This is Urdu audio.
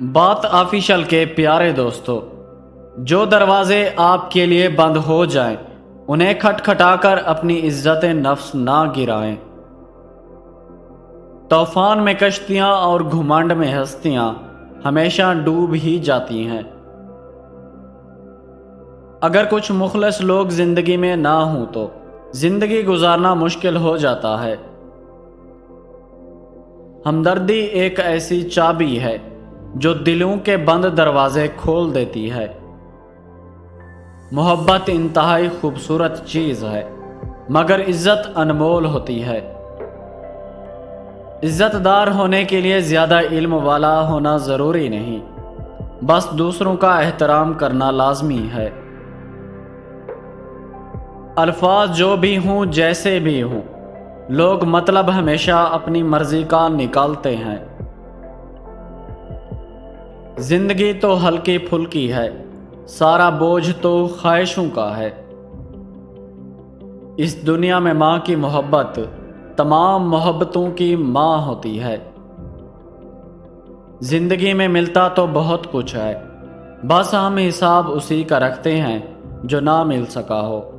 بات آفیشل کے پیارے دوستو، جو دروازے آپ کے لیے بند ہو جائیں انہیں کھٹکھٹا کر اپنی عزت نفس نہ گرائیں۔ طوفان میں کشتیاں اور گھمنڈ میں ہستیاں ہمیشہ ڈوب ہی جاتی ہیں۔ اگر کچھ مخلص لوگ زندگی میں نہ ہوں تو زندگی گزارنا مشکل ہو جاتا ہے۔ ہمدردی ایک ایسی چابی ہے جو دلوں کے بند دروازے کھول دیتی ہے۔ محبت انتہائی خوبصورت چیز ہے، مگر عزت انمول ہوتی ہے۔ عزت دار ہونے کے لیے زیادہ علم والا ہونا ضروری نہیں، بس دوسروں کا احترام کرنا لازمی ہے۔ الفاظ جو بھی ہوں جیسے بھی ہوں، لوگ مطلب ہمیشہ اپنی مرضی کا نکالتے ہیں۔ زندگی تو ہلکی پھلکی ہے، سارا بوجھ تو خواہشوں کا ہے۔ اس دنیا میں ماں کی محبت تمام محبتوں کی ماں ہوتی ہے۔ زندگی میں ملتا تو بہت کچھ ہے، بس ہم حساب اسی کا رکھتے ہیں جو نہ مل سکا ہو۔